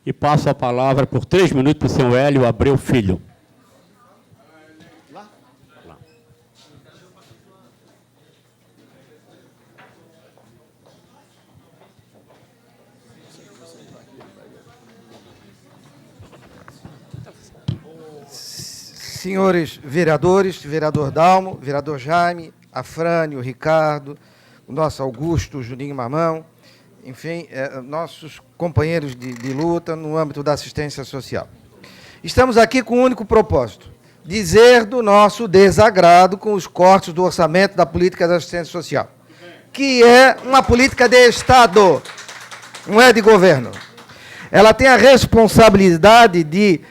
E passo a palavra por 3 minutos para o senhor Hélio Abreu Filho. Senhores vereadores, vereador Dalmo, vereador Jaime, Afrânio, Ricardo, o nosso Augusto, o Juninho Mamão, enfim, nossos companheiros de luta no âmbito da assistência social. Estamos aqui com um único propósito, dizer do nosso desagrado com os cortes do orçamento da política da assistência social, que é uma política de Estado, não é de governo. Ela tem a responsabilidade de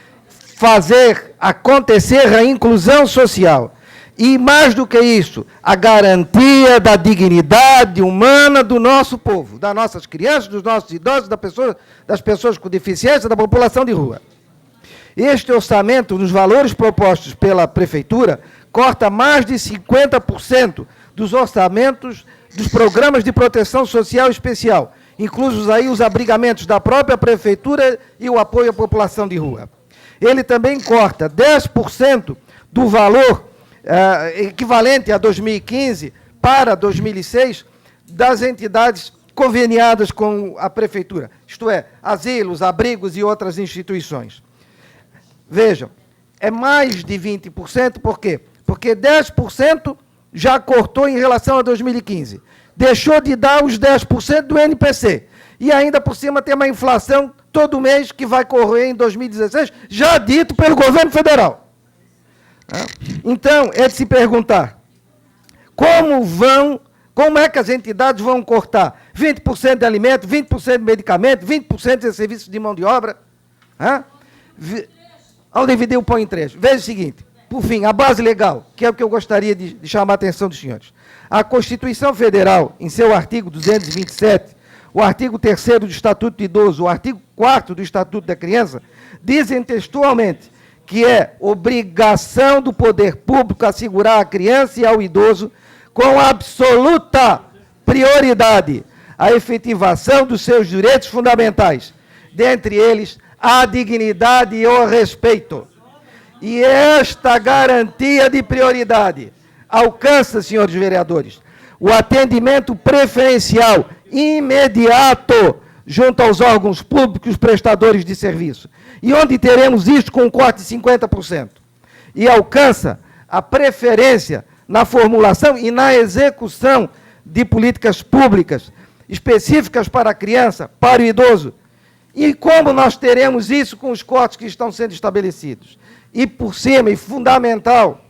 fazer acontecer a inclusão social. E, mais do que isso, a garantia da dignidade humana do nosso povo, das nossas crianças, dos nossos idosos, das pessoas com deficiência, da população de rua. Este orçamento, nos valores propostos pela Prefeitura, corta mais de 50% dos orçamentos dos programas de proteção social especial, inclusos aí os abrigamentos da própria Prefeitura e o apoio à população de rua. Ele também corta 10% do valor equivalente a 2015 para 2006 das entidades conveniadas com a Prefeitura, isto é, asilos, abrigos e outras instituições. Vejam, é mais de 20%, por quê? Porque 10% já cortou em relação a 2015. Deixou de dar os 10% do NPC. E ainda por cima tem uma inflação todo mês que vai correr em 2016, já dito pelo governo federal. Então, é de se perguntar, como é que as entidades vão cortar 20% de alimento, 20% de medicamento, 20% de serviços de mão de obra? Ao dividir o pão em três. Veja o seguinte, por fim, a base legal, que é o que eu gostaria de chamar a atenção dos senhores. A Constituição Federal, em seu artigo 227, o artigo 3º do Estatuto do Idoso, o artigo 4º do Estatuto da Criança, dizem textualmente que é obrigação do poder público assegurar à criança e ao idoso, com absoluta prioridade, a efetivação dos seus direitos fundamentais, dentre eles a dignidade e o respeito. E esta garantia de prioridade alcança, senhores vereadores, o atendimento preferencial imediato junto aos órgãos públicos prestadores de serviço. E onde teremos isto com um corte de 50%. E alcança a preferência na formulação e na execução de políticas públicas específicas para a criança, para o idoso. E como nós teremos isso com os cortes que estão sendo estabelecidos? E por cima, e fundamental,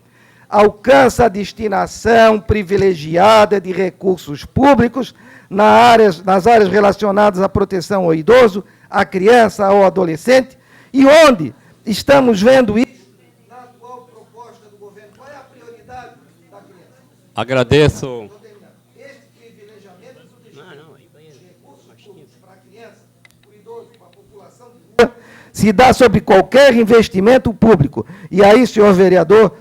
alcança a destinação privilegiada de recursos públicos nas áreas relacionadas à proteção ao idoso, à criança, ao adolescente, e onde estamos vendo isso na atual proposta do governo. Qual é a prioridade da criança? Agradeço. Este privilegiamento dos recursos públicos para a criança, para o idoso, para a população de rua, se dá sobre qualquer investimento público. E aí, senhor vereador,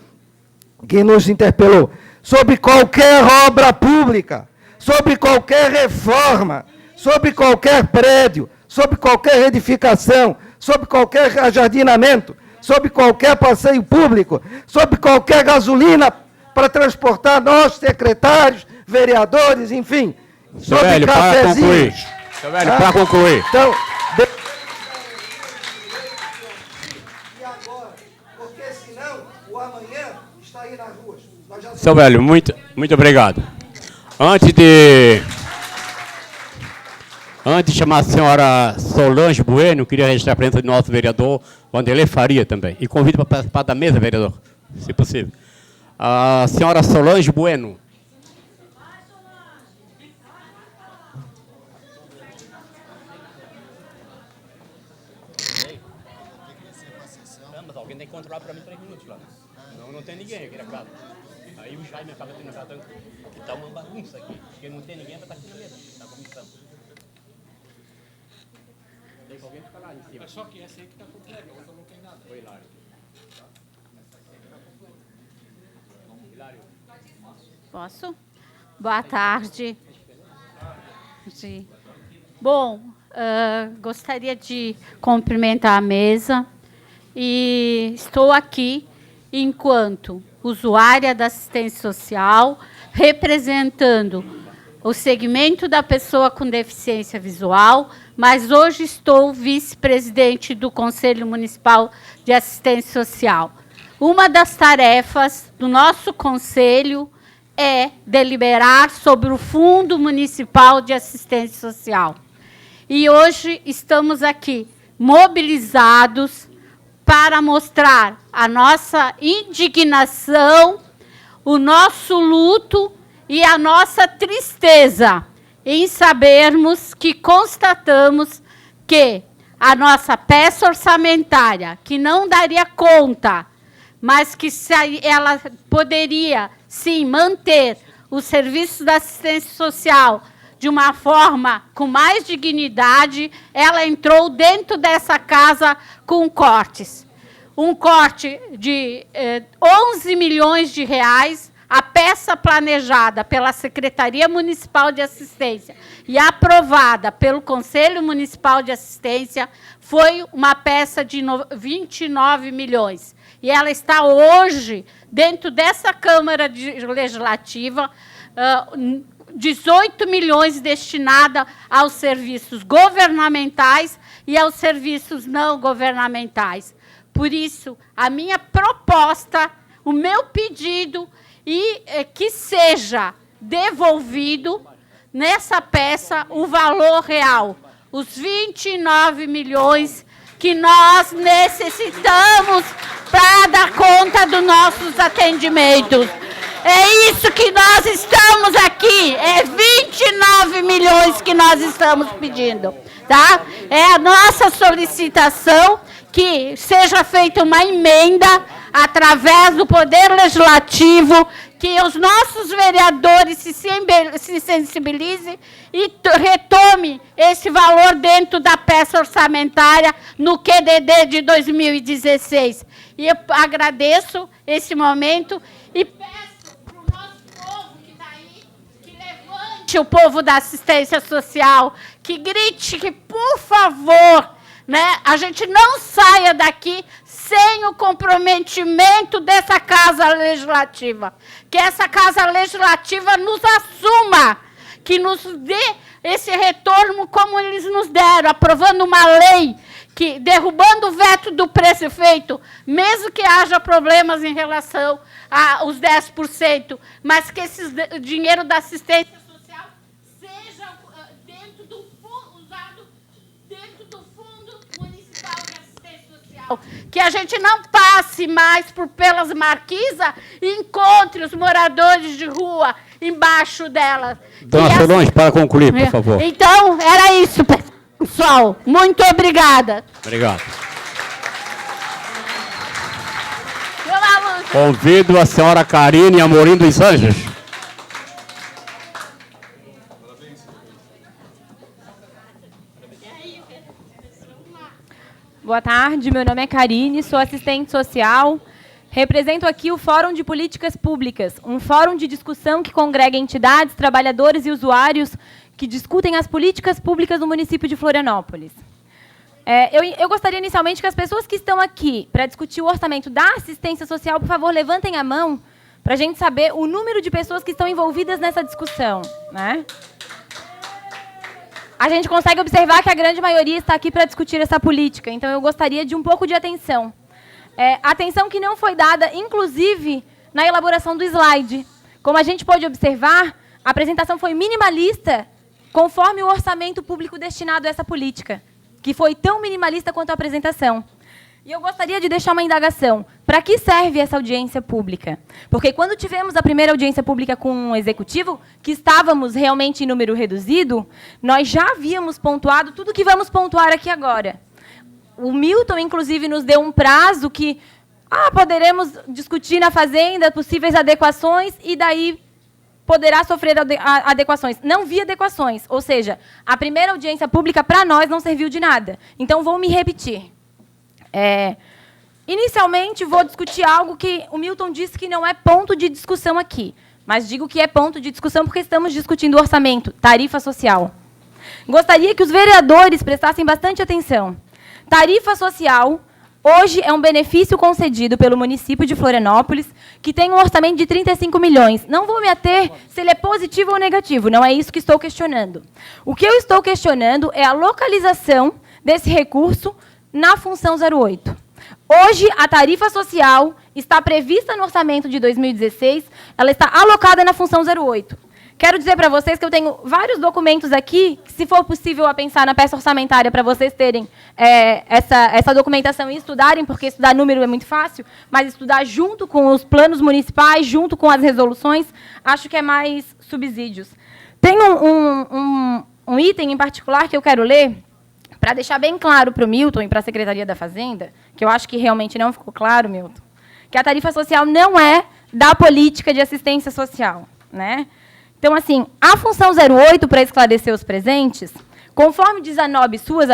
quem nos interpelou, sobre qualquer obra pública, sobre qualquer reforma, sobre qualquer prédio, sobre qualquer edificação, sobre qualquer ajardinamento, sobre qualquer passeio público, sobre qualquer gasolina para transportar nós, secretários, vereadores, enfim, sobre cafezinhos. Seu velho, para concluir. Então, e agora? Porque senão o amanhã está aí nas ruas. Seu velho, muito obrigado. Antes de chamar a senhora Solange Bueno, eu queria registrar a presença do nosso vereador Wanderlei Faria também. E convido para participar da mesa, vereador, se possível. A senhora Solange Bueno. Mas alguém tem que controlar para mim 3 minutos lá. Não tem ninguém aqui na casa. Aí o Jaime acaba tendo a casa que está uma bagunça aqui. Porque não tem ninguém para estar aqui na mesa, na comissão. Tem que alguém ficar lá em cima. É só que essa aí que está com prego, a outra não tem nada. Oi, Hilário. Hilário. Posso? Boa tarde. Sim. Bom, gostaria de cumprimentar a mesa e estou aqui enquanto usuária da assistência social, representando o segmento da pessoa com deficiência visual, mas hoje estou vice-presidente do Conselho Municipal de Assistência Social. Uma das tarefas do nosso conselho é deliberar sobre o Fundo Municipal de Assistência Social. E hoje estamos aqui mobilizados para mostrar a nossa indignação, o nosso luto e a nossa tristeza em sabermos que constatamos que a nossa peça orçamentária, que não daria conta, mas que ela poderia, sim, manter os serviços da assistência social de uma forma com mais dignidade, ela entrou dentro dessa casa com cortes. Um corte de 11 milhões de reais, a peça planejada pela Secretaria Municipal de Assistência e aprovada pelo Conselho Municipal de Assistência foi uma peça de 29 milhões. E ela está hoje, dentro dessa Câmara Legislativa, 18 milhões destinada aos serviços governamentais e aos serviços não governamentais. Por isso, a minha proposta, o meu pedido, que seja devolvido nessa peça o valor real, os 29 milhões que nós necessitamos para dar conta dos nossos atendimentos. É isso que nós estamos aqui, é 29 milhões que nós estamos pedindo, tá? É a nossa solicitação que seja feita uma emenda através do Poder Legislativo, que os nossos vereadores se sensibilizem e retome esse valor dentro da peça orçamentária no QDD de 2016. E eu agradeço esse momento e peço para o nosso povo que está aí, que levante o povo da assistência social, que grite que, por favor, né, a gente não saia daqui sem o comprometimento dessa Casa Legislativa. Que essa Casa Legislativa nos assuma, que nos dê esse retorno como eles nos deram, aprovando uma lei, que, derrubando o veto do prefeito, mesmo que haja problemas em relação aos 10%, mas que esse dinheiro da assistência social seja usado dentro do Fundo Municipal de Assistência Social. Que a gente não passe mais pelas marquisas e encontre os moradores de rua embaixo delas. Dona Solange, para concluir, por favor. Então, era isso, pessoal. Muito obrigada. Obrigado. Convido a senhora Karine Amorim dos Anjos. Boa tarde, meu nome é Karine, sou assistente social. Represento aqui o Fórum de Políticas Públicas, um fórum de discussão que congrega entidades, trabalhadores e usuários que discutem as políticas públicas do município de Florianópolis. Eu gostaria inicialmente que as pessoas que estão aqui para discutir o orçamento da assistência social, por favor, levantem a mão para a gente saber o número de pessoas que estão envolvidas nessa discussão, né? A gente consegue observar que a grande maioria está aqui para discutir essa política, então eu gostaria de um pouco de atenção. Atenção que não foi dada, inclusive, na elaboração do slide. Como a gente pode observar, a apresentação foi minimalista, conforme o orçamento público destinado a essa política, que foi tão minimalista quanto a apresentação. E eu gostaria de deixar uma indagação. Para que serve essa audiência pública? Porque quando tivemos a primeira audiência pública com o Executivo, que estávamos realmente em número reduzido, nós já havíamos pontuado tudo que vamos pontuar aqui agora. O Milton, inclusive, nos deu um prazo que poderemos discutir na Fazenda possíveis adequações e daí poderá sofrer adequações. Não vi adequações, ou seja, a primeira audiência pública para nós não serviu de nada. Então, vou me repetir. Inicialmente, vou discutir algo que o Milton disse que não é ponto de discussão aqui, mas digo que é ponto de discussão porque estamos discutindo o orçamento, tarifa social. Gostaria que os vereadores prestassem bastante atenção. Tarifa social, hoje, é um benefício concedido pelo município de Florianópolis, que tem um orçamento de 35 milhões. Não vou me ater se ele é positivo ou negativo, não é isso que estou questionando. O que eu estou questionando é a localização desse recurso na função 08. Hoje, a tarifa social está prevista no orçamento de 2016, ela está alocada na função 08. Quero dizer para vocês que eu tenho vários documentos aqui, que, se for possível a pensar na peça orçamentária para vocês terem essa documentação e estudarem, porque estudar número é muito fácil, mas estudar junto com os planos municipais, junto com as resoluções, acho que é mais subsídios. Tem um item em particular que eu quero ler, para deixar bem claro para o Milton e para a Secretaria da Fazenda, que eu acho que realmente não ficou claro, Milton, que a tarifa social não é da política de assistência social, né? Então, assim, a função 08, para esclarecer os presentes, conforme diz a NOB Suas,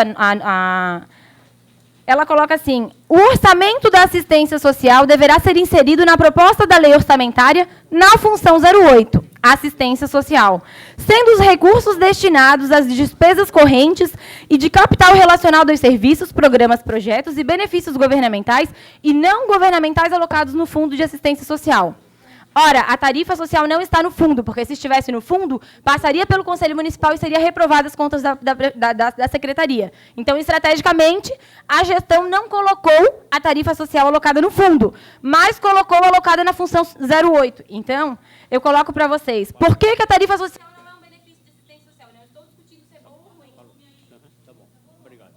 ela coloca assim: o orçamento da assistência social deverá ser inserido na proposta da lei orçamentária na função 08, assistência social, sendo os recursos destinados às despesas correntes e de capital relacionado aos serviços, programas, projetos e benefícios governamentais e não governamentais alocados no Fundo de Assistência Social. Ora, a tarifa social não está no fundo, porque se estivesse no fundo, passaria pelo Conselho Municipal e seria reprovada as contas da Secretaria. Então, estrategicamente, a gestão não colocou a tarifa social alocada no fundo, mas colocou alocada na função 08. Então, eu coloco para vocês, por que a tarifa social não é um benefício de assistência social? Não estou discutindo se é bom ou ruim. Tá bom, obrigado.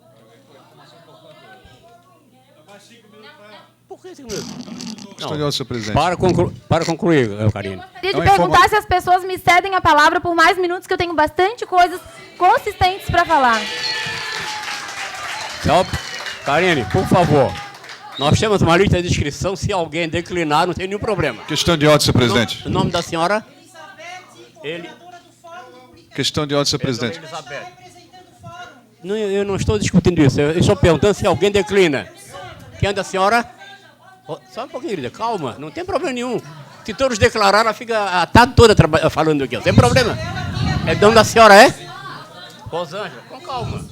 Por que 5 minutos? Não, senhor presidente. Para concluir, Karine. Eu gostaria de perguntar se as pessoas me cedem a palavra por mais minutos, que eu tenho bastante coisas consistentes para falar. Karine, por favor. Nós temos uma lista de inscrição. Se alguém declinar, não tem nenhum problema. Questão de ordem, senhor presidente. O nome da senhora? Questão de ordem, senhor presidente. Não, eu não estou discutindo isso. Eu estou perguntando se alguém declina. Quem é da senhora? Só um pouquinho, querida. Calma. Não tem problema nenhum. Se todos declararam, ela fica a tarde toda falando aqui. Não tem problema. É dono da senhora, é? Rosângela, com calma.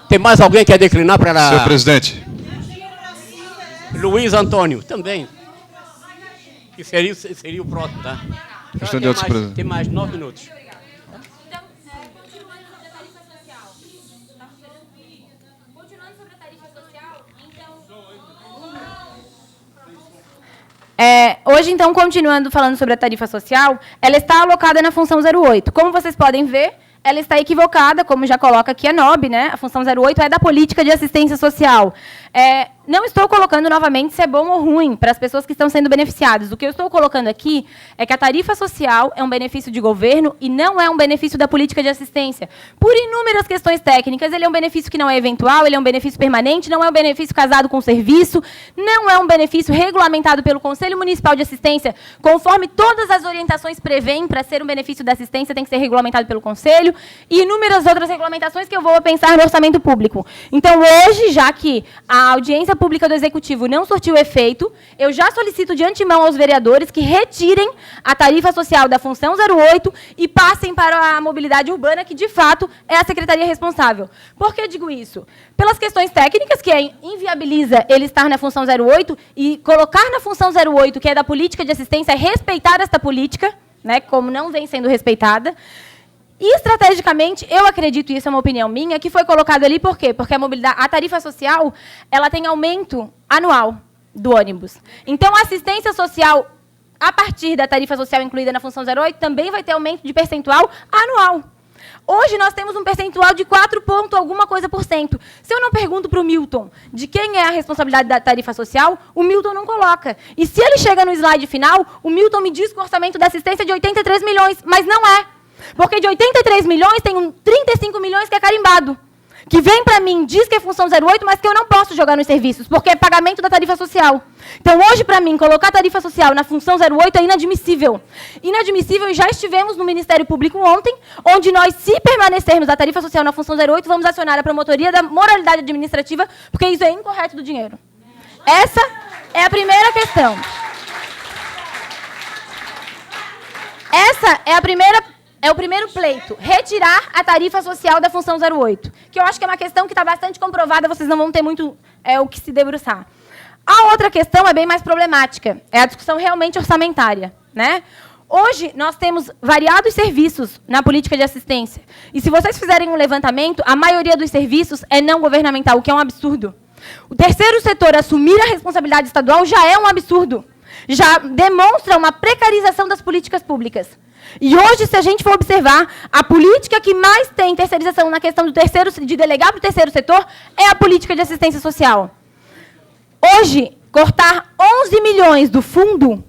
Tem mais alguém que quer declinar para ela? Senhor presidente. Luiz Antônio, também. Que seria o próximo, tá? Questão de ordem, senhor presidente. Tem mais 9 minutos. Hoje, então, continuando falando sobre a tarifa social, ela está alocada na função 08. Como vocês podem ver, ela está equivocada, como já coloca aqui a NOB, né? A função 08 é da política de assistência social. Não estou colocando novamente se é bom ou ruim para as pessoas que estão sendo beneficiadas. O que eu estou colocando aqui é que a tarifa social é um benefício de governo e não é um benefício da política de assistência. Por inúmeras questões técnicas, ele é um benefício que não é eventual, ele é um benefício permanente, não é um benefício casado com o serviço, não é um benefício regulamentado pelo Conselho Municipal de Assistência, conforme todas as orientações prevêem. Para ser um benefício da assistência tem que ser regulamentado pelo Conselho, e inúmeras outras regulamentações que eu vou pensar no orçamento público. Então, hoje, já que a audiência pública do Executivo não surtiu efeito, eu já solicito de antemão aos vereadores que retirem a tarifa social da função 08 e passem para a mobilidade urbana, que, de fato, é a secretaria responsável. Por que digo isso? Pelas questões técnicas, que inviabiliza ele estar na função 08, e colocar na função 08, que é da política de assistência, é respeitar esta política, né, como não vem sendo respeitada. E, estrategicamente, eu acredito, e isso é uma opinião minha, que foi colocado ali por quê? Porque a tarifa social, ela tem aumento anual do ônibus. Então, a assistência social, a partir da tarifa social incluída na função 08, também vai ter aumento de percentual anual. Hoje, nós temos um percentual de 4 ponto alguma coisa por cento. Se eu não pergunto para o Milton de quem é a responsabilidade da tarifa social, o Milton não coloca. E se ele chega no slide final, o Milton me diz que o orçamento da assistência é de 83 milhões, mas não é. Porque de 83 milhões, tem 35 milhões que é carimbado. Que vem para mim, diz que é função 08, mas que eu não posso jogar nos serviços, porque é pagamento da tarifa social. Então, hoje, para mim, colocar a tarifa social na função 08 é inadmissível. Inadmissível, e já estivemos no Ministério Público ontem, onde nós, se permanecermos a tarifa social na função 08, vamos acionar a promotoria da moralidade administrativa, porque isso é incorreto do dinheiro. Essa é a primeira questão. Essa é a primeira é o primeiro pleito, retirar a tarifa social da função 08, que eu acho que é uma questão que está bastante comprovada, vocês não vão ter muito o que se debruçar. A outra questão é bem mais problemática, é a discussão realmente orçamentária, né? Hoje, nós temos variados serviços na política de assistência. E se vocês fizerem um levantamento, a maioria dos serviços é não governamental, o que é um absurdo. O terceiro setor assumir a responsabilidade estadual já é um absurdo. Já demonstra uma precarização das políticas públicas. E hoje, se a gente for observar, a política que mais tem terceirização na questão de delegar para o terceiro setor é a política de assistência social. Hoje, cortar 11 milhões do fundo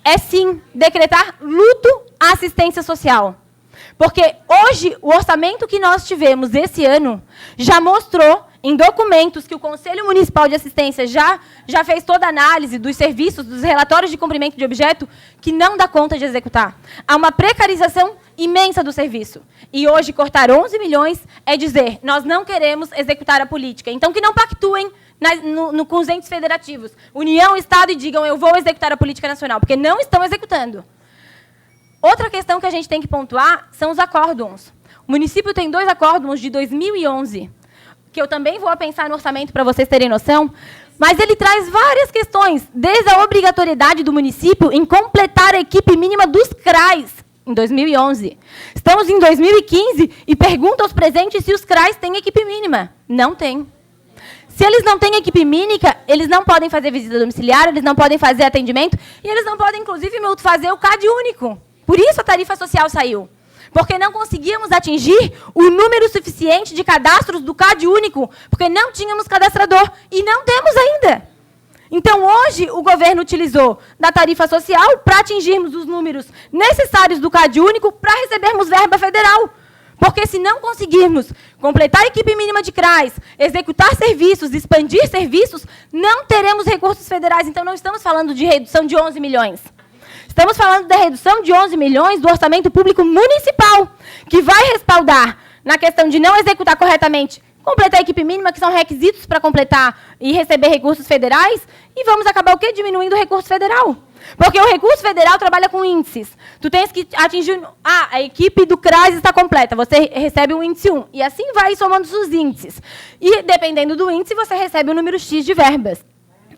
é, sim, decretar luto à assistência social. Porque hoje, o orçamento que nós tivemos esse ano já mostrou, em documentos que o Conselho Municipal de Assistência já fez toda a análise dos serviços, dos relatórios de cumprimento de objeto, que não dá conta de executar. Há uma precarização imensa do serviço. E hoje, cortar 11 milhões é dizer, nós não queremos executar a política. Então, que não pactuem com os entes federativos, União, Estado, e digam, eu vou executar a política nacional, porque não estão executando. Outra questão que a gente tem que pontuar são os acórdons. O município tem 2 acórdons de 2011, que eu também vou pensar no orçamento para vocês terem noção, mas ele traz várias questões, desde a obrigatoriedade do município em completar a equipe mínima dos CRAs, em 2011. Estamos em 2015 e pergunto aos presentes se os CRAs têm equipe mínima. Não tem. Se eles não têm equipe mínima, eles não podem fazer visita domiciliar, eles não podem fazer atendimento, e eles não podem, inclusive, fazer o CAD único. Por isso a tarifa social saiu. Porque não conseguíamos atingir o número suficiente de cadastros do CAD único, porque não tínhamos cadastrador, e não temos ainda. Então, hoje, o governo utilizou da tarifa social para atingirmos os números necessários do CAD único para recebermos verba federal. Porque se não conseguirmos completar a equipe mínima de CRAs, executar serviços, expandir serviços, não teremos recursos federais. Então, não estamos falando de redução de 11 milhões. Estamos falando da redução de 11 milhões do orçamento público municipal, que vai respaldar na questão de não executar corretamente, completar a equipe mínima, que são requisitos para completar e receber recursos federais, e vamos acabar o quê? Diminuindo o recurso federal. Porque o recurso federal trabalha com índices. Tu tens que atingir... a equipe do CRAS está completa, você recebe o índice 1. E assim vai somando os índices. E, dependendo do índice, você recebe o número X de verbas.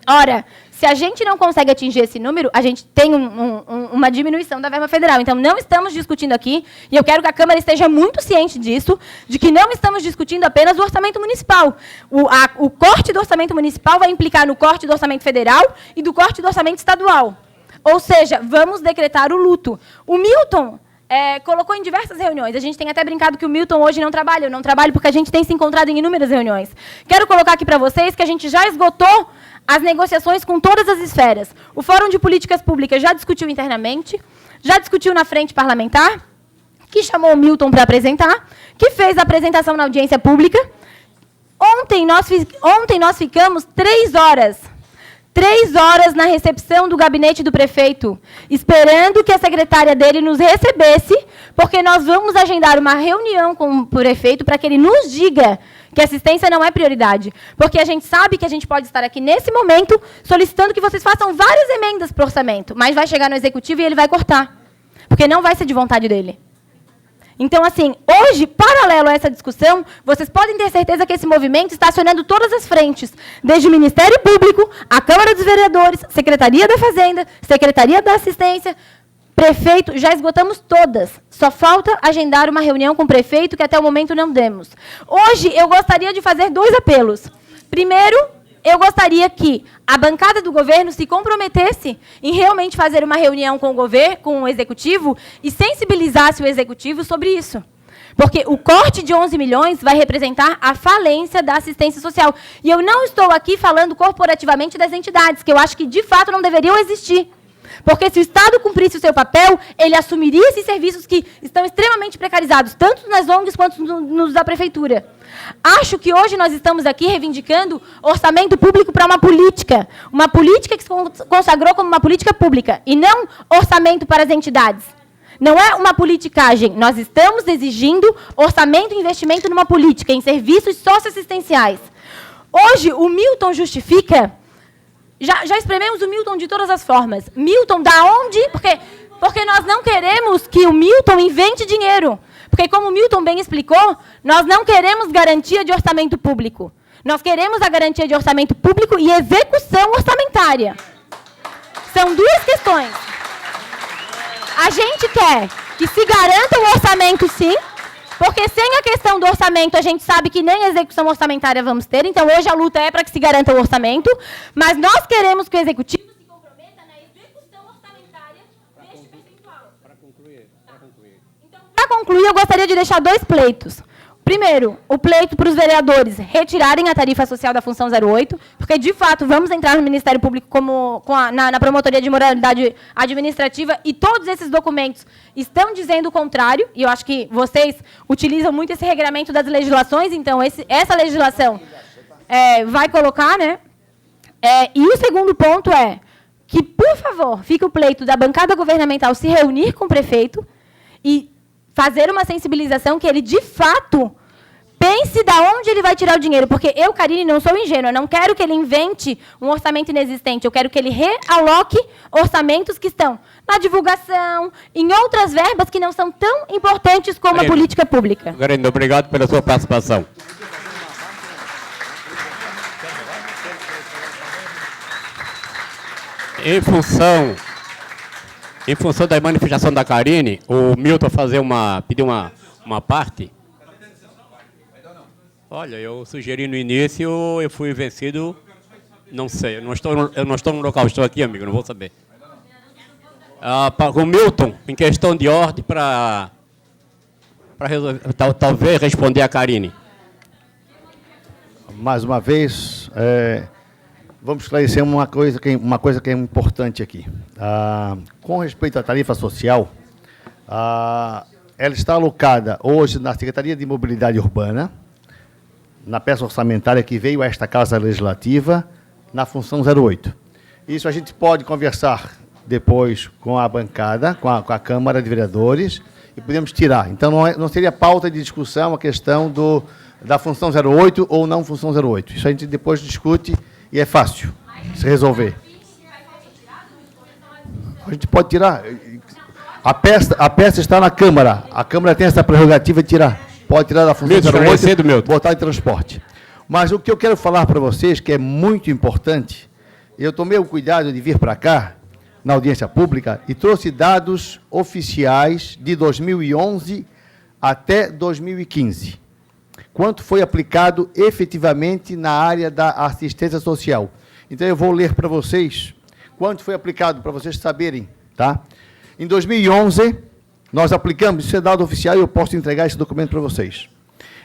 Ora, se a gente não consegue atingir esse número, a gente tem uma diminuição da verba federal. Então, não estamos discutindo aqui, e eu quero que a Câmara esteja muito ciente disso, de que não estamos discutindo apenas o orçamento municipal. O corte do orçamento municipal vai implicar no corte do orçamento federal e do corte do orçamento estadual. Ou seja, vamos decretar o luto. O Milton colocou em diversas reuniões. A gente tem até brincado que o Milton hoje não trabalha. Eu não trabalho porque a gente tem se encontrado em inúmeras reuniões. Quero colocar aqui para vocês que a gente já esgotou as negociações com todas as esferas. O Fórum de Políticas Públicas já discutiu internamente, já discutiu na frente parlamentar, que chamou o Milton para apresentar, que fez a apresentação na audiência pública. Ontem nós ficamos 3 horas na recepção do gabinete do prefeito, esperando que a secretária dele nos recebesse, porque nós vamos agendar uma reunião com o prefeito para que ele nos diga que assistência não é prioridade. Porque a gente sabe que a gente pode estar aqui nesse momento solicitando que vocês façam várias emendas para o orçamento, mas vai chegar no executivo e ele vai cortar, porque não vai ser de vontade dele. Então, assim, hoje, paralelo a essa discussão, vocês podem ter certeza que esse movimento está acionando todas as frentes, desde o Ministério Público, a Câmara dos Vereadores, Secretaria da Fazenda, Secretaria da Assistência, prefeito, já esgotamos todas. Só falta agendar uma reunião com o prefeito, que até o momento não demos. Hoje, eu gostaria de fazer 2 apelos. Primeiro, eu gostaria que a bancada do governo se comprometesse em realmente fazer uma reunião com o governo, com o executivo, e sensibilizasse o executivo sobre isso. Porque o corte de 11 milhões vai representar a falência da assistência social. E eu não estou aqui falando corporativamente das entidades, que eu acho que, de fato, não deveriam existir. Porque se o Estado cumprisse o seu papel, ele assumiria esses serviços que estão extremamente precarizados, tanto nas ONGs quanto nos da Prefeitura. Acho que hoje nós estamos aqui reivindicando orçamento público para uma política que se consagrou como uma política pública, e não orçamento para as entidades. Não é uma politicagem. Nós estamos exigindo orçamento e investimento numa política, em serviços socioassistenciais. Hoje, o Milton justifica... Já esprememos o Milton de todas as formas. Milton, da onde... Porque Porque nós não queremos que o Milton invente dinheiro. Porque, como o Milton bem explicou, nós não queremos garantia de orçamento público. Nós queremos a garantia de orçamento público e execução orçamentária. São duas questões. A gente quer que se garanta o orçamento, sim, porque sem a questão do orçamento, a gente sabe que nem execução orçamentária vamos ter. Então, hoje a luta é para que se garanta o orçamento, mas nós queremos que o executivo se comprometa na execução orçamentária deste percentual. Para concluir. Então, para concluir, eu gostaria de deixar 2 pleitos. Primeiro, o pleito para os vereadores retirarem a tarifa social da função 08, porque, de fato, vamos entrar no Ministério Público na Promotoria de Moralidade Administrativa e todos esses documentos estão dizendo o contrário, e eu acho que vocês utilizam muito esse regramento das legislações, então essa legislação vai colocar, né? E o segundo ponto é que, por favor, fique o pleito da bancada governamental se reunir com o prefeito e fazer uma sensibilização que ele, de fato, pense de onde ele vai tirar o dinheiro. Porque eu, Karine, não sou ingênua. Não quero que ele invente um orçamento inexistente. Eu quero que ele realoque orçamentos que estão na divulgação, em outras verbas que não são tão importantes como a política pública. Karine, obrigado pela sua participação. Em função da manifestação da Karine, o Milton pediu uma parte. Olha, eu sugeri no início, eu fui vencido, não sei, eu não estou no local, estou aqui, amigo, não vou saber. O Milton, em questão de ordem, para talvez responder a Karine. Mais uma vez, vamos esclarecer uma coisa que é importante aqui. Com respeito à tarifa social, ela está alocada hoje na Secretaria de Mobilidade Urbana, na peça orçamentária que veio a esta Casa Legislativa, na função 08. Isso a gente pode conversar depois com a bancada, com a Câmara de Vereadores, e podemos tirar. Então, não seria pauta de discussão a questão da função 08 ou não função 08. Isso a gente depois discute e é fácil se resolver. A gente pode tirar. A peça está na Câmara. A Câmara tem essa prerrogativa de tirar. Pode tirar da função 08 e botar em transporte. Mas o que eu quero falar para vocês, que é muito importante, eu tomei o cuidado de vir para cá, na audiência pública, e trouxe dados oficiais de 2011 até 2015. Quanto foi aplicado efetivamente na área da assistência social. Então, eu vou ler para vocês quanto foi aplicado, para vocês saberem. Tá? Em 2011, nós aplicamos, isso é dado oficial e eu posso entregar esse documento para vocês.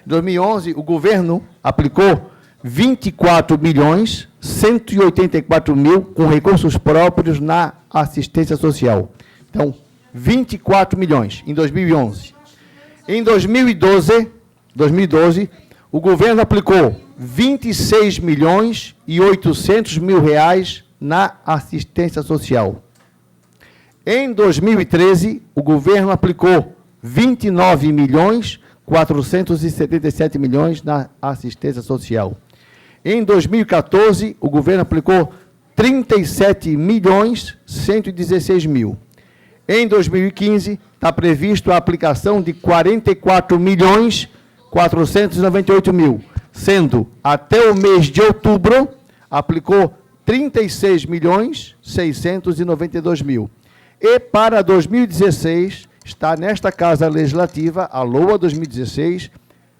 Em 2011, o governo aplicou 24.184.000 com recursos próprios na assistência social. Então, 24 milhões em 2011. Em 2012, o governo aplicou 26.800.000 reais na assistência social. Em 2013, o governo aplicou 29.477 milhões na assistência social. Em 2014, o governo aplicou 37.116.000. Em 2015, está previsto a aplicação de 44.498.000, sendo, até o mês de outubro, aplicou 36.692.000. E para 2016, está nesta Casa Legislativa, a LOA 2016,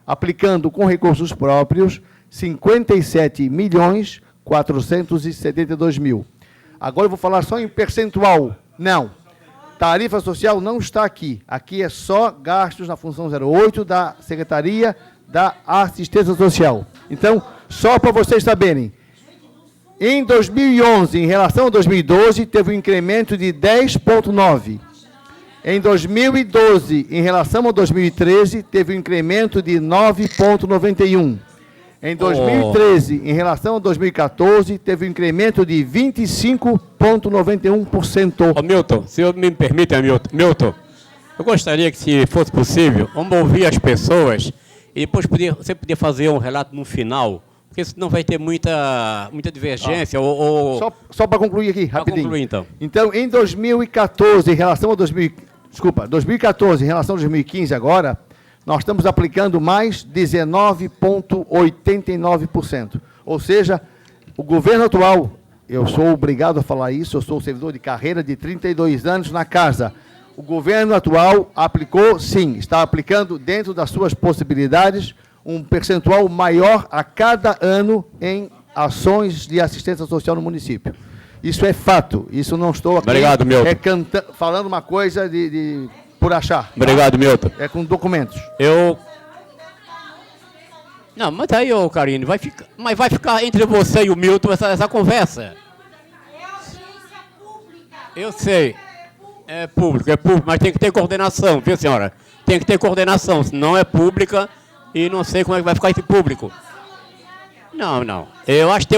aplicando com recursos próprios 57.472.000. Agora eu vou falar só em percentual. Não. Tarifa social não está aqui. Aqui é só gastos na função 08 da Secretaria da Assistência Social. Então, só para vocês saberem, em 2011, em relação a 2012, teve um incremento de 10,9%. Em 2012, em relação a 2013, teve um incremento de 9,91%. Em 2013, em relação a 2014, teve um incremento de 25,91%. Milton, se eu me permite, Milton, eu gostaria que, se fosse possível, vamos ouvir as pessoas e depois você podia fazer um relato no final, porque senão vai ter muita divergência. Só para concluir aqui, rapidinho. Concluir, então. Então, em 2014, em relação a 2014, em relação a 2015 agora, nós estamos aplicando mais 19,89%. Ou seja, o governo atual, eu sou obrigado a falar isso, eu sou servidor de carreira de 32 anos na casa. O governo atual aplicou, sim, está aplicando dentro das suas possibilidades um percentual maior a cada ano em ações de assistência social no município. Isso é fato, isso não estou aqui falando uma coisa por achar. Obrigado, Milton. É com documentos. Não, mas aí, ô Karine, vai ficar entre você e o Milton essa conversa. É audiência pública. Eu sei. É público, mas tem que ter coordenação, viu, senhora? Tem que ter coordenação, senão é pública e não sei como é que vai ficar esse público. Não. Eu acho que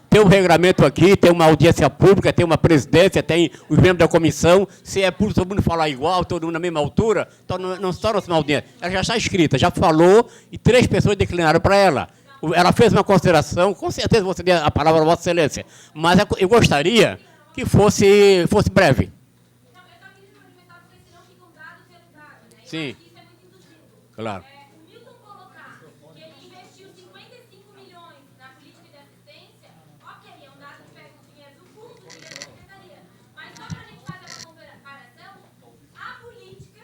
tem um regramento aqui, tem uma audiência pública, tem uma presidência, tem os membros da comissão. Se é público, todo mundo falar igual, todo mundo na mesma altura, então não se torna uma audiência. Ela já está escrita, já falou e 3 pessoas declinaram para ela. Ela fez uma consideração, com certeza você deu a palavra a Vossa Excelência, mas eu gostaria que fosse breve. Sim, claro. O Milton colocar que ele investiu 55 milhões na política de assistência, ok, é um dado que pega o dinheiro do fundo, o dinheiro da secretaria. Mas só para a gente fazer essa comparação, a política...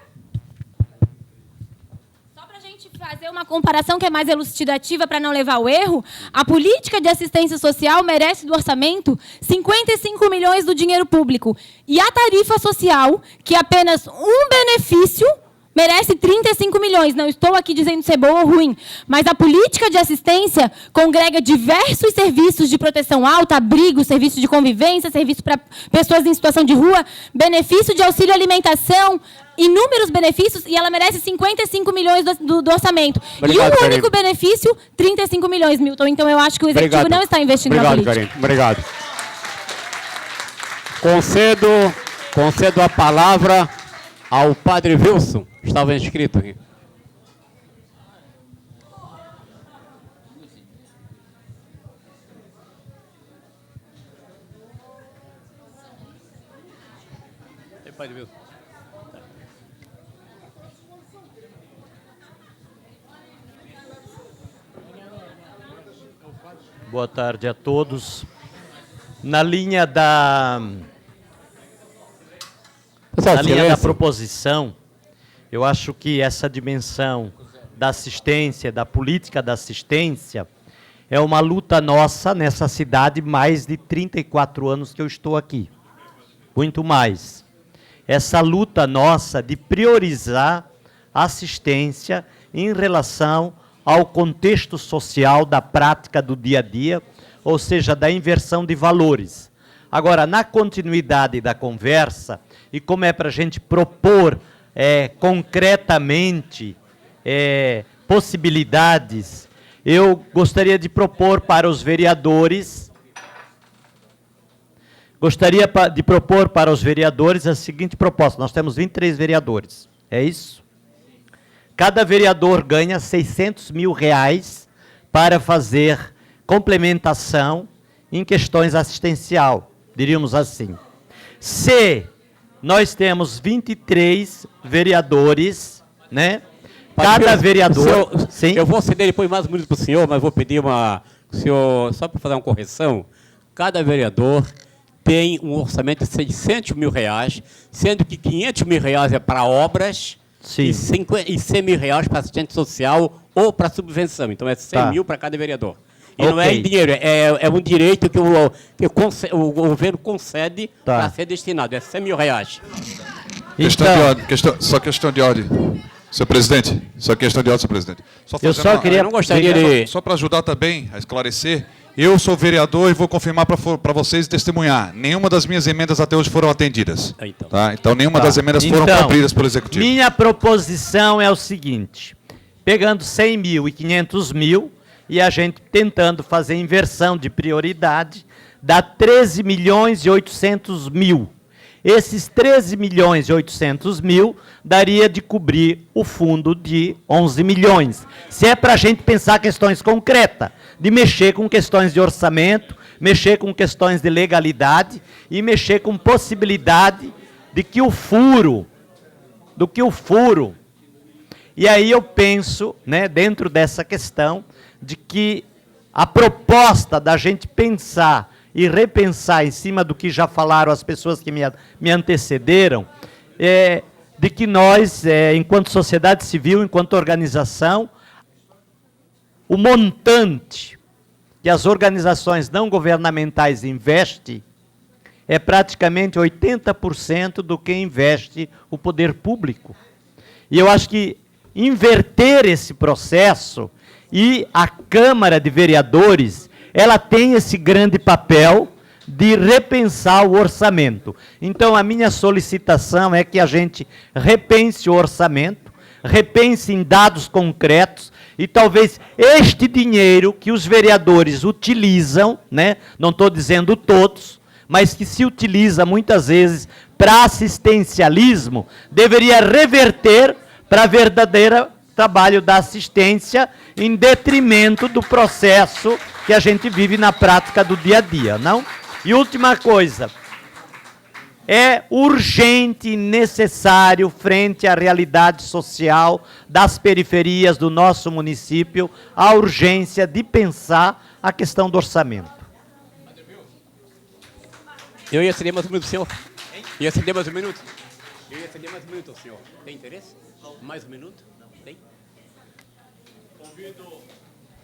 Só para a gente fazer uma comparação que é mais elucidativa para não levar o erro, a política de assistência social merece do orçamento 55 milhões do dinheiro público. E a tarifa social, que é apenas um benefício... merece 35 milhões. Não estou aqui dizendo se é boa ou ruim, mas a política de assistência congrega diversos serviços de proteção alta, abrigo, serviço de convivência, serviço para pessoas em situação de rua, benefício de auxílio alimentação, inúmeros benefícios, e ela merece 55 milhões do orçamento. Obrigado, e um único benefício, 35 milhões, Milton. Então, eu acho que o Executivo não está investindo na política. Obrigado, Karine. Obrigado. Concedo a palavra ao Padre Wilson. Estava inscrito aqui. Padre Wilson. Boa tarde a todos. Na linha da proposição, eu acho que essa dimensão da assistência, da política da assistência, é uma luta nossa nessa cidade, mais de 34 anos que eu estou aqui. Muito mais. Essa luta nossa de priorizar a assistência em relação ao contexto social da prática do dia a dia, ou seja, da inversão de valores. Agora, na continuidade da conversa, e como é para a gente propor concretamente possibilidades, eu gostaria de propor para os vereadores, a seguinte proposta. Nós temos 23 vereadores, é isso? Cada vereador ganha R$600 mil para fazer complementação em questões assistencial, diríamos assim. Se nós temos 23 vereadores, né? Cada vereador... Sim? Eu vou ceder depois mais um minuto para o senhor, mas vou pedir senhor, só para fazer uma correção. Cada vereador tem um orçamento de R$600 mil, sendo que R$500 mil é para obras, sim, e 100 mil para assistente social ou para subvenção. Então é 100 mil para cada vereador. E não é em dinheiro, é um direito que o governo concede para ser destinado. É 100 mil. Questão de ordem, só questão de ordem. Senhor presidente, só questão de ordem, senhor presidente. Só para ajudar também a esclarecer, eu sou vereador e vou confirmar para vocês testemunhar. Nenhuma das minhas emendas até hoje foram atendidas. Então nenhuma das emendas foram cumpridas pelo Executivo. Minha proposição é o seguinte, pegando 100 mil e 500 mil, e a gente tentando fazer inversão de prioridade, dá 13 milhões e 800 mil. esses 13.800.000 daria de cobrir o fundo de 11 milhões. Se é para a gente pensar questões concretas, de mexer com questões de orçamento, mexer com questões de legalidade e mexer com possibilidade de que o furo, e aí eu penso, né, dentro dessa questão, de que a proposta da gente pensar e repensar em cima do que já falaram as pessoas que me antecederam, de que nós, enquanto sociedade civil, enquanto organização, o montante que as organizações não governamentais investem é praticamente 80% do que investe o poder público. E eu acho que inverter esse processo, e a Câmara de Vereadores, ela tem esse grande papel de repensar o orçamento. Então, a minha solicitação é que a gente repense o orçamento, repense em dados concretos, e talvez este dinheiro que os vereadores utilizam, né, não estou dizendo todos, mas que se utiliza muitas vezes para assistencialismo, deveria reverter para verdadeira trabalho da assistência, em detrimento do processo que a gente vive na prática do dia a dia, não? E última coisa, é urgente e necessário, frente à realidade social das periferias do nosso município, a urgência de pensar a questão do orçamento. Eu ia ceder mais um minuto, senhor. Ia ceder mais um minuto. Senhor. Tem interesse? Mais um minuto? Tem?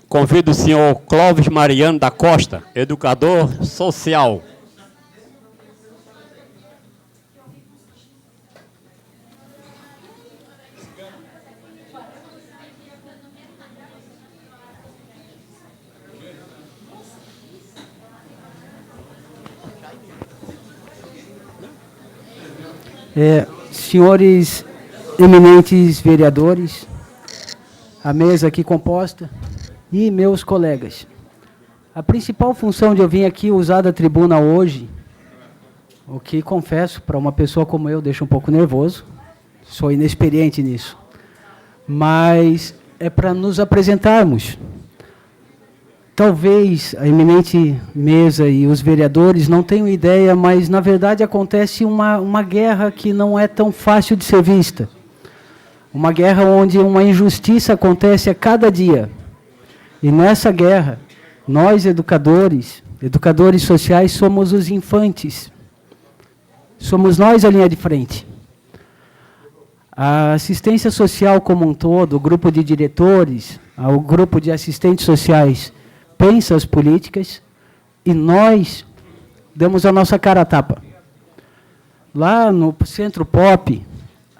Convido o senhor Clóvis Mariano da Costa, educador social. Senhores eminentes vereadores, a mesa aqui composta e meus colegas. A principal função de eu vir aqui usar da tribuna hoje, o que confesso, para uma pessoa como eu, deixa um pouco nervoso, sou inexperiente nisso, mas é para nos apresentarmos. Talvez a eminente mesa e os vereadores não tenham ideia, mas na verdade acontece uma guerra que não é tão fácil de ser vista. Uma guerra onde uma injustiça acontece a cada dia. E nessa guerra, nós educadores sociais, somos os infantes. Somos nós a linha de frente. A assistência social como um todo, o grupo de diretores, o grupo de assistentes sociais, pensa as políticas e nós damos a nossa cara a tapa. Lá no Centro Pop,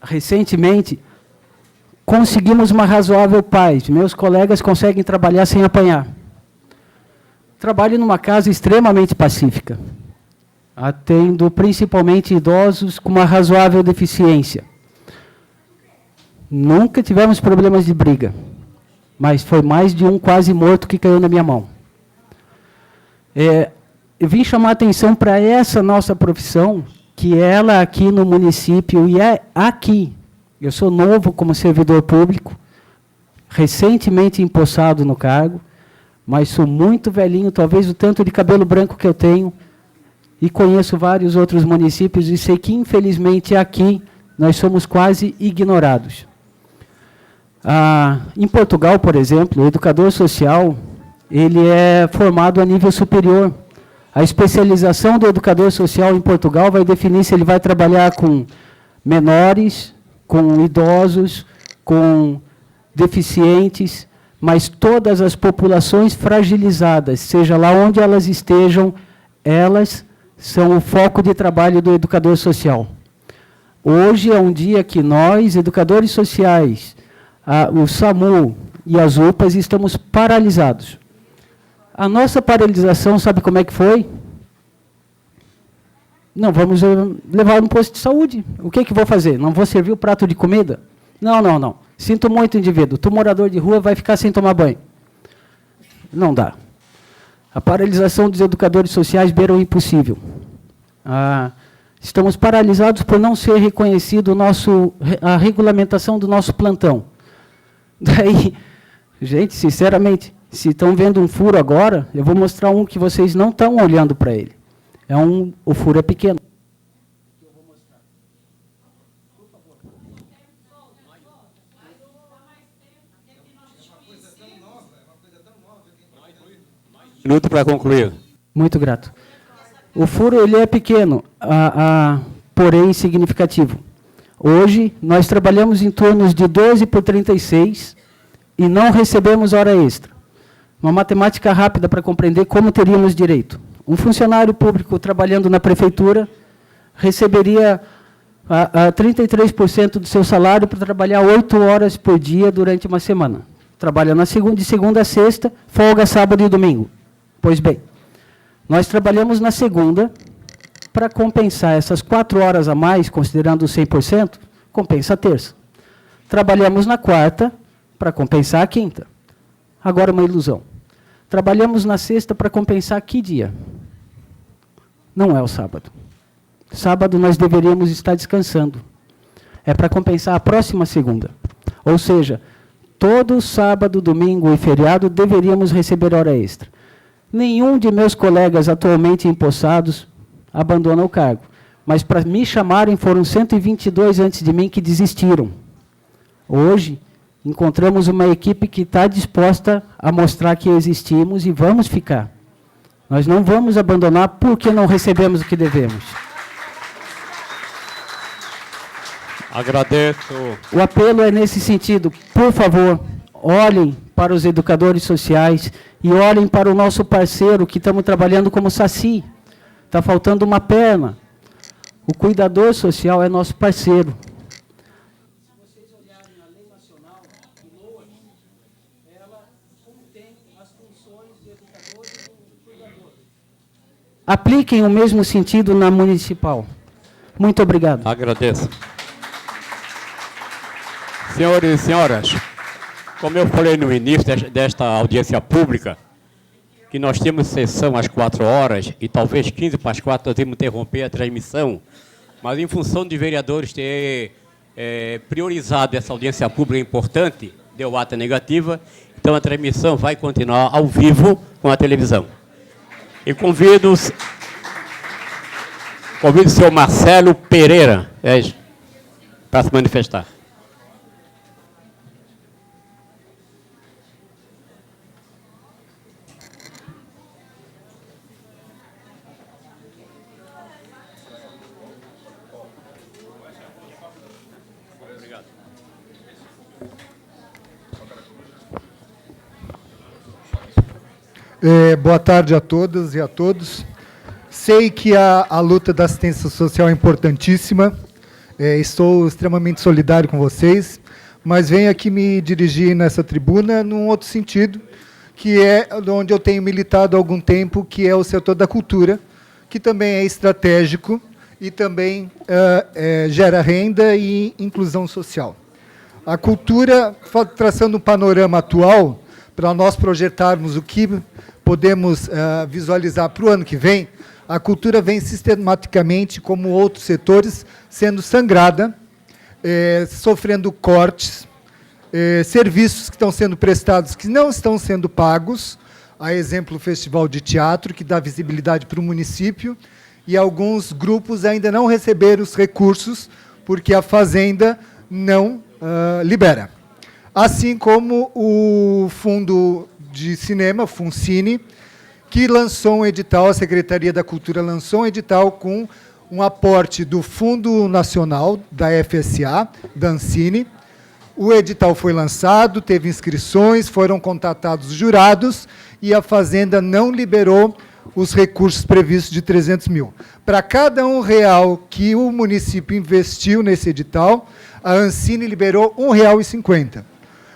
recentemente, conseguimos uma razoável paz. Meus colegas conseguem trabalhar sem apanhar. Trabalho numa casa extremamente pacífica, atendo principalmente idosos com uma razoável deficiência. Nunca tivemos problemas de briga, mas foi mais de um quase morto que caiu na minha mão. Eu vim chamar a atenção para essa nossa profissão, que ela aqui no município, e é aqui. Eu sou novo como servidor público, recentemente empossado no cargo, mas sou muito velhinho, talvez o tanto de cabelo branco que eu tenho, e conheço vários outros municípios, e sei que, infelizmente, aqui nós somos quase ignorados. Em Portugal, por exemplo, o educador social, ele é formado a nível superior. A especialização do educador social em Portugal vai definir se ele vai trabalhar com menores, com idosos, com deficientes, mas todas as populações fragilizadas, seja lá onde elas estejam, elas são o foco de trabalho do educador social. Hoje é um dia que nós, educadores sociais, o SAMU e as UPAs, estamos paralisados. A nossa paralisação, sabe como é que foi? Não, vamos levar no posto de saúde. O que vou fazer? Não vou servir o prato de comida? Não. Sinto muito, indivíduo. Tu, morador de rua, vai ficar sem tomar banho. Não dá. A paralisação dos educadores sociais beira o impossível. Estamos paralisados por não ser reconhecido a regulamentação do nosso plantão. Daí, gente, sinceramente, se estão vendo um furo agora, eu vou mostrar um que vocês não estão olhando para ele. O furo é pequeno. Minuto para concluir. Muito grato. O furo ele é pequeno, porém significativo. Hoje, nós trabalhamos em turnos de 12 por 36 e não recebemos hora extra. Uma matemática rápida para compreender como teríamos direito. Um funcionário público trabalhando na prefeitura receberia 33% do seu salário para trabalhar 8 horas por dia durante uma semana. Trabalha de segunda a sexta, folga sábado e domingo. Pois bem, nós trabalhamos na segunda para compensar essas 4 horas a mais, considerando 100%, compensa a terça. Trabalhamos na quarta para compensar a quinta. Agora uma ilusão. Trabalhamos na sexta para compensar que dia? Não é o sábado. Sábado nós deveríamos estar descansando. É para compensar a próxima segunda. Ou seja, todo sábado, domingo e feriado deveríamos receber hora extra. Nenhum de meus colegas atualmente empossados abandona o cargo. Mas para me chamarem foram 122 antes de mim que desistiram. Hoje, encontramos uma equipe que está disposta a mostrar que existimos e vamos ficar. Nós não vamos abandonar porque não recebemos o que devemos. Agradeço. O apelo é nesse sentido. Por favor, olhem para os educadores sociais e olhem para o nosso parceiro que estamos trabalhando como SACI. Está faltando uma perna. O cuidador social é nosso parceiro. Se vocês olharem a lei nacional, ela contém as funções de educador e cuidador. Apliquem o mesmo sentido na municipal. Muito obrigado. Agradeço. Senhores e senhoras, como eu falei no início desta audiência pública, que nós temos sessão às 4 horas e talvez 15 para as 4 nós temos que interromper a transmissão, mas em função de vereadores ter priorizado essa audiência pública importante, deu ata negativa, então a transmissão vai continuar ao vivo com a televisão. E convido o senhor Marcelo Pereira para se manifestar. Boa tarde a todas e a todos. Sei que a luta da assistência social é importantíssima. Estou extremamente solidário com vocês, mas venho aqui me dirigir nessa tribuna num outro sentido, que é onde eu tenho militado há algum tempo, que é o setor da cultura, que também é estratégico e também gera renda e inclusão social. A cultura, traçando um panorama atual, para nós projetarmos o que podemos visualizar para o ano que vem, a cultura vem sistematicamente, como outros setores, sendo sangrada, sofrendo cortes, serviços que estão sendo prestados que não estão sendo pagos, a exemplo, o Festival de Teatro, que dá visibilidade para o município, e alguns grupos ainda não receberam os recursos, porque a Fazenda não libera. Assim como o Fundo de Cinema, FUNCINE, que lançou um edital, a Secretaria da Cultura lançou um edital com um aporte do Fundo Nacional, da FSA, da Ancine. O edital foi lançado, teve inscrições, foram contatados jurados e a Fazenda não liberou os recursos previstos de 300 mil. Para cada R$1 que o município investiu nesse edital, a Ancine liberou R$1,50.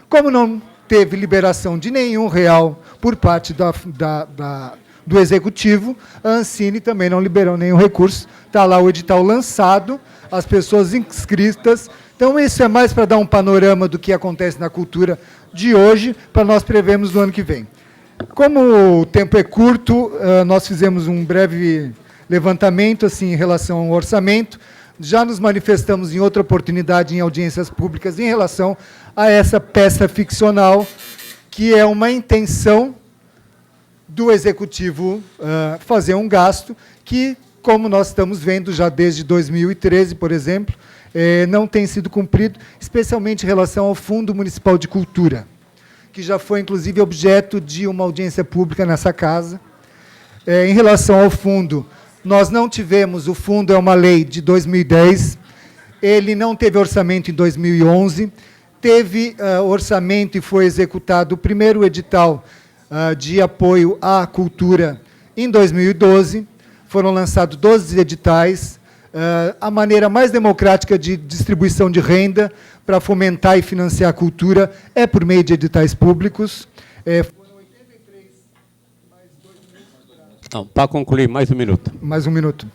Como não teve liberação de nenhum real por parte do Executivo, a Ancine também não liberou nenhum recurso. Está lá o edital lançado, as pessoas inscritas. Então, isso é mais para dar um panorama do que acontece na cultura de hoje, para nós prevermos no ano que vem. Como o tempo é curto, nós fizemos um breve levantamento assim, em relação ao orçamento. Já nos manifestamos em outra oportunidade em audiências públicas em relação a essa peça ficcional, que é uma intenção do Executivo fazer um gasto que, como nós estamos vendo já desde 2013, por exemplo, não tem sido cumprido, especialmente em relação ao Fundo Municipal de Cultura, que já foi, inclusive, objeto de uma audiência pública nessa casa. Em relação ao fundo, nós não tivemos, o fundo é uma lei de 2010, ele não teve orçamento em 2011, teve orçamento e foi executado o primeiro edital de apoio à cultura em 2012, foram lançados 12 editais, a maneira mais democrática de distribuição de renda para fomentar e financiar a cultura é por meio de editais públicos. Não, para concluir, mais um minuto. Mais um minuto.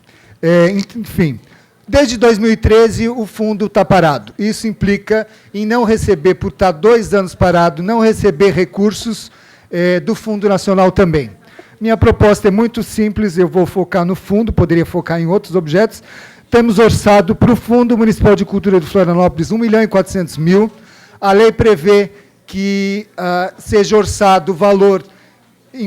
Enfim, desde 2013 o fundo está parado. Isso implica em não receber, por estar 2 anos parado, não receber recursos do Fundo Nacional também. Minha proposta é muito simples, eu vou focar no fundo, poderia focar em outros objetos. Temos orçado para o Fundo Municipal de Cultura de Florianópolis R$1.400.000. A lei prevê que seja orçado o valor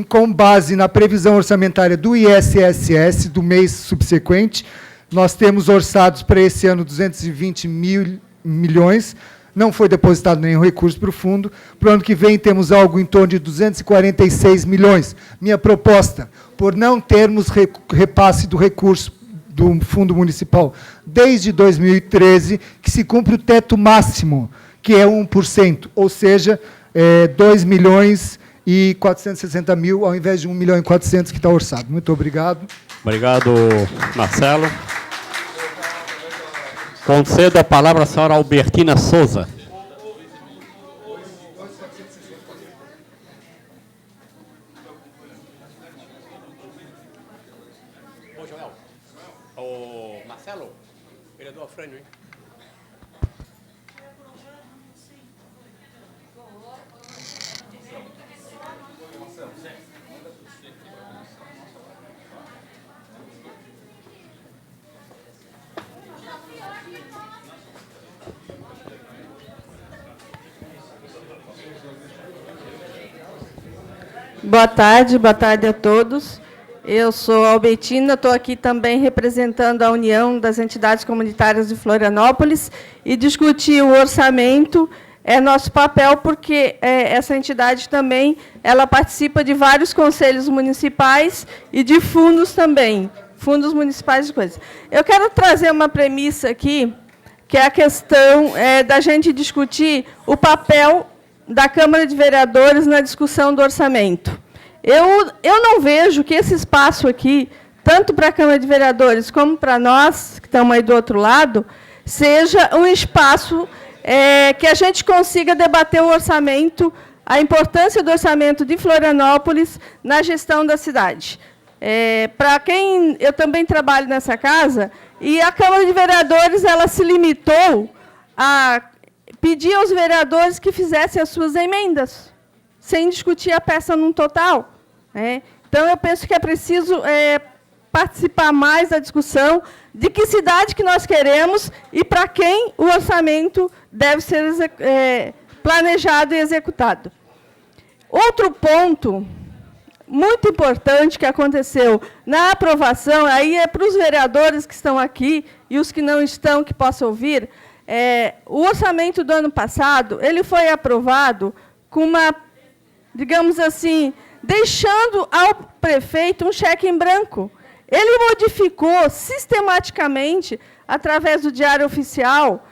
com base na previsão orçamentária do ISSS do mês subsequente. Nós temos orçados para esse ano 220 milhões, não foi depositado nenhum recurso para o fundo. Para o ano que vem temos algo em torno de 246 milhões. Minha proposta, por não termos repasse do recurso do Fundo Municipal desde 2013, que se cumpre o teto máximo, que é 1%, ou seja, 2.460.000, ao invés de 1.400.000 que está orçado. Muito obrigado. Obrigado, Marcelo. Concedo a palavra à senhora Albertina Souza. Ô, Joel. Ô, Marcelo, vereador Afrânio, hein? Boa tarde a todos. Eu sou Albertina, estou aqui também representando a União das Entidades Comunitárias de Florianópolis e discutir o orçamento é nosso papel, porque essa entidade também ela participa de vários conselhos municipais e de fundos também, fundos municipais de coisas. Eu quero trazer uma premissa aqui, que é a questão da gente discutir o papel da Câmara de Vereadores na discussão do orçamento. Eu não vejo que esse espaço aqui, tanto para a Câmara de Vereadores como para nós, que estamos aí do outro lado, seja um espaço que a gente consiga debater o orçamento, a importância do orçamento de Florianópolis na gestão da cidade. Para quem... Eu também trabalho nessa casa, e a Câmara de Vereadores ela se limitou a pedir aos vereadores que fizessem as suas emendas, sem discutir a peça num total. Então, eu penso que é preciso participar mais da discussão de que cidade que nós queremos e para quem o orçamento deve ser planejado e executado. Outro ponto muito importante que aconteceu na aprovação, aí é para os vereadores que estão aqui e os que não estão, que possam ouvir, o orçamento do ano passado, ele foi aprovado com uma, digamos assim, deixando ao prefeito um cheque em branco. Ele modificou sistematicamente, através do Diário Oficial,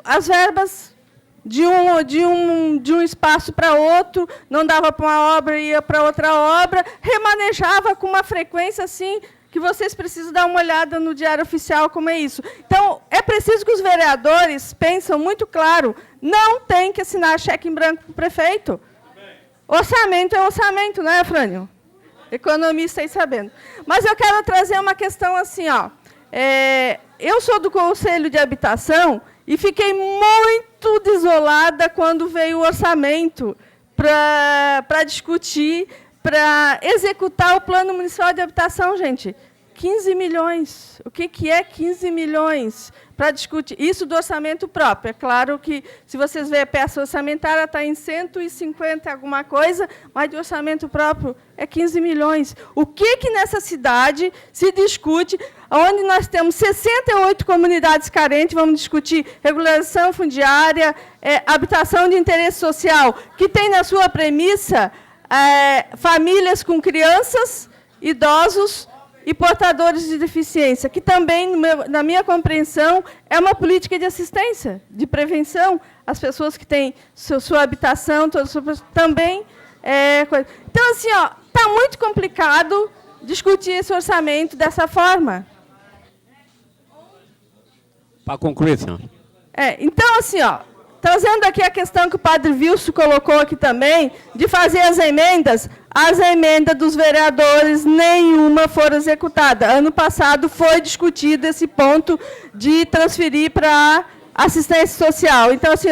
as verbas de um espaço para outro, não dava para uma obra e ia para outra obra, remanejava com uma frequência assim, que vocês precisam dar uma olhada no Diário Oficial como é isso. Então, é preciso que os vereadores pensem muito claro, não tem que assinar cheque em branco para o prefeito. Orçamento é orçamento, não é, Afrânio? Economista aí sabendo. Mas eu quero trazer uma questão assim, ó. Eu sou do Conselho de Habitação e fiquei muito desolada quando veio o orçamento para discutir, para executar o Plano Municipal de Habitação, gente. 15 milhões. O que é 15 milhões? Para discutir isso do orçamento próprio. É claro que, se vocês verem a peça orçamentária, está em 150 alguma coisa, mas de orçamento próprio é 15 milhões. O que nessa cidade se discute, onde nós temos 68 comunidades carentes, vamos discutir regularização fundiária, habitação de interesse social, que tem na sua premissa famílias com crianças, idosos e portadores de deficiência, que também, na minha compreensão, é uma política de assistência, de prevenção às pessoas que têm sua habitação, também coisa. Então, assim, está muito complicado discutir esse orçamento dessa forma. Para concluir, senhor. Então, assim, trazendo aqui a questão que o padre Wilson colocou aqui também, de fazer as emendas dos vereadores, nenhuma foram executada. Ano passado foi discutido esse ponto de transferir para assistência social. Então, assim,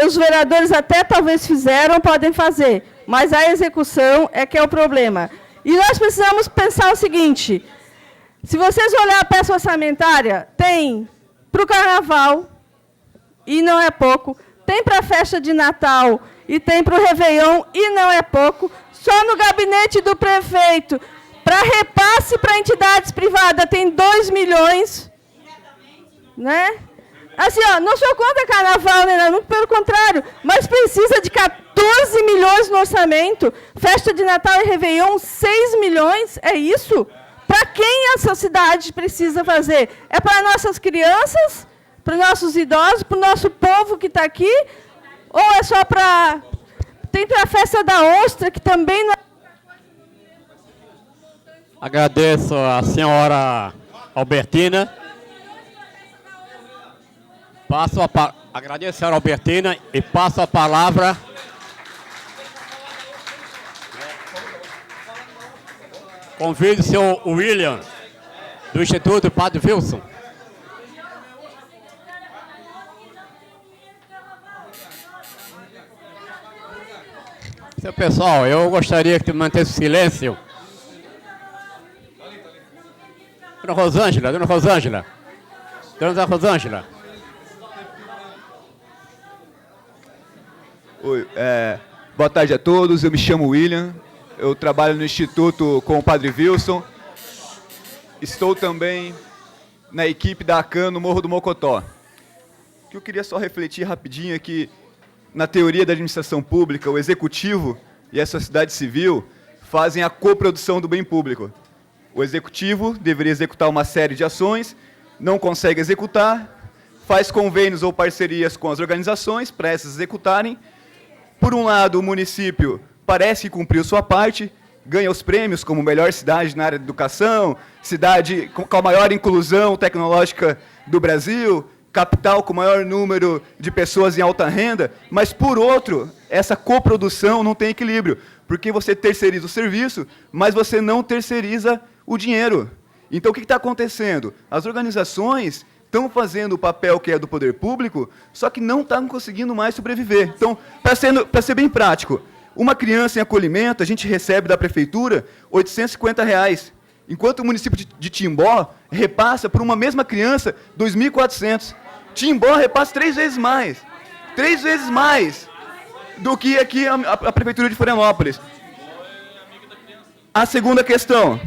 os vereadores até talvez fizeram, podem fazer, mas a execução é que é o problema. E nós precisamos pensar o seguinte, se vocês olharem a peça orçamentária, tem para o carnaval, e não é pouco, tem para a festa de Natal e tem para o Réveillon, e não é pouco, só no gabinete do prefeito, para repasse para entidades privadas, tem 2 milhões, né? Assim, não sou contra carnaval, né? Muito pelo contrário, mas precisa de 14 milhões no orçamento, festa de Natal e Réveillon, 6 milhões, é isso? Para quem essa cidade precisa fazer? É para nossas crianças, para os nossos idosos, para o nosso povo que está aqui? Ou é só para... Tem para a festa da ostra, que também não... Agradeço a senhora Albertina. Agradeço a senhora Albertina e passo a palavra... Convido o senhor William, do Instituto Padre Wilson. Seu pessoal, eu gostaria que mantesse o silêncio. Dona Rosângela. Dona Rosângela. Oi, boa tarde a todos, eu me chamo William, eu trabalho no Instituto com o Padre Wilson, estou também na equipe da ACAN no Morro do Mocotó. O que eu queria só refletir rapidinho é que, na teoria da administração pública, o executivo e a sociedade civil fazem a coprodução do bem público. O executivo deveria executar uma série de ações, não consegue executar, faz convênios ou parcerias com as organizações para essas executarem. Por um lado, o município parece que cumpriu sua parte, ganha os prêmios como melhor cidade na área de educação, cidade com a maior inclusão tecnológica do Brasil, capital com o maior número de pessoas em alta renda, mas, por outro, essa coprodução não tem equilíbrio, porque você terceiriza o serviço, mas você não terceiriza o dinheiro. Então, o que está acontecendo? As organizações estão fazendo o papel que é do poder público, só que não estão conseguindo mais sobreviver. Então, para ser bem prático, uma criança em acolhimento, a gente recebe da prefeitura R$ 850, enquanto o município de Timbó repassa por uma mesma criança R$ 2.400. Timbó repassa 3 vezes mais do que aqui a prefeitura de Florianópolis. A segunda questão,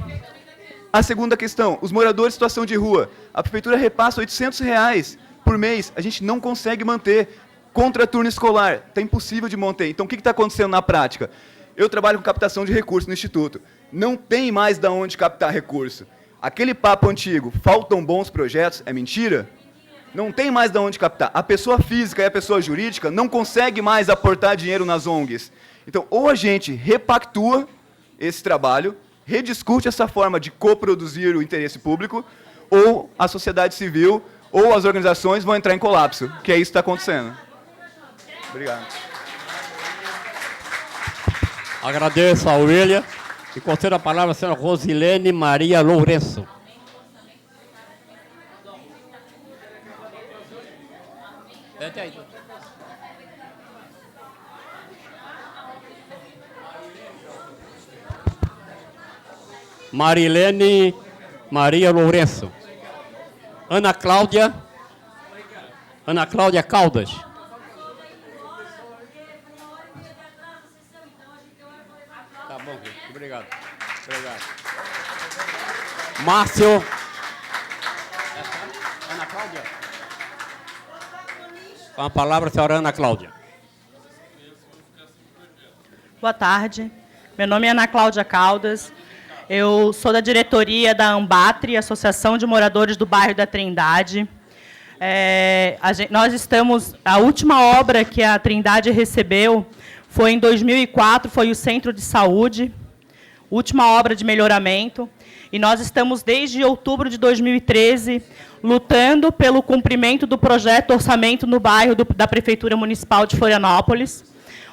os moradores em situação de rua. A prefeitura repassa R$ 800 por mês. A gente não consegue manter. Contra turno escolar, está impossível de manter. Então, o que está acontecendo na prática? Eu trabalho com captação de recursos no Instituto. Não tem mais de onde captar recurso. Aquele papo antigo, faltam bons projetos, é mentira? Não tem mais de onde captar. A pessoa física e a pessoa jurídica não conseguem mais aportar dinheiro nas ONGs. Então, ou a gente repactua esse trabalho, rediscute essa forma de coproduzir o interesse público, ou a sociedade civil ou as organizações vão entrar em colapso, que é isso que está acontecendo. Obrigado. Agradeço ao William e concedo a palavra à senhora Rosilene Maria Lourenço. Marilene Maria Lourenço. Ana Cláudia Caldas. Tá bom, obrigado. Márcio. Ana Cláudia. Com a palavra, a senhora Ana Cláudia. Boa tarde. Meu nome é Ana Cláudia Caldas. Eu sou da diretoria da Ambatre, Associação de Moradores do Bairro da Trindade. Nós estamos... A última obra que a Trindade recebeu foi em 2004, foi o Centro de Saúde, última obra de melhoramento. E nós estamos, desde outubro de 2013, lutando pelo cumprimento do projeto Orçamento no Bairro da Prefeitura Municipal de Florianópolis.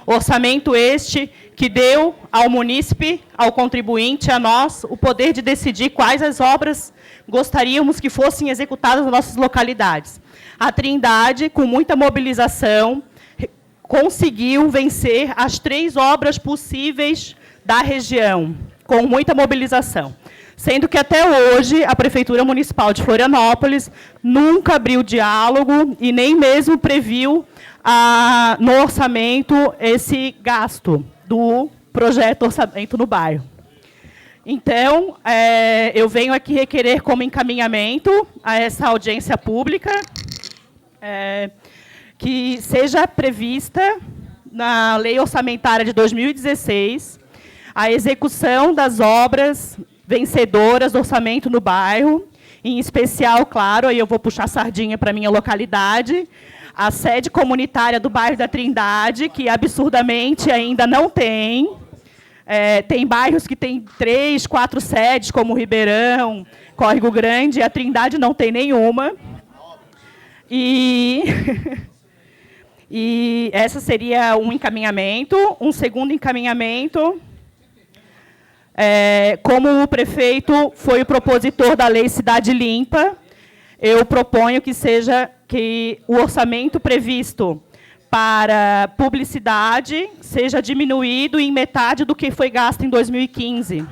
Orçamento este que deu ao munícipe, ao contribuinte, a nós, o poder de decidir quais as obras gostaríamos que fossem executadas nas nossas localidades. A Trindade, com muita mobilização, conseguiu vencer as 3 obras possíveis da região, com muita mobilização. Sendo que, até hoje, a Prefeitura Municipal de Florianópolis nunca abriu diálogo e nem mesmo previu no orçamento esse gasto do projeto Orçamento no Bairro. Então, eu venho aqui requerer como encaminhamento a essa audiência pública que seja prevista na Lei Orçamentária de 2016 a execução das obras vencedoras do Orçamento no Bairro, em especial, claro, aí eu vou puxar a sardinha para a minha localidade, a sede comunitária do bairro da Trindade, que absurdamente ainda não tem. Tem bairros que têm 3, 4 sedes, como Ribeirão, Córrego Grande, e a Trindade não tem nenhuma. E essa seria um encaminhamento. Um segundo encaminhamento, como o prefeito foi o propositor da Lei Cidade Limpa, eu proponho que o orçamento previsto para publicidade seja diminuído em metade do que foi gasto em 2015.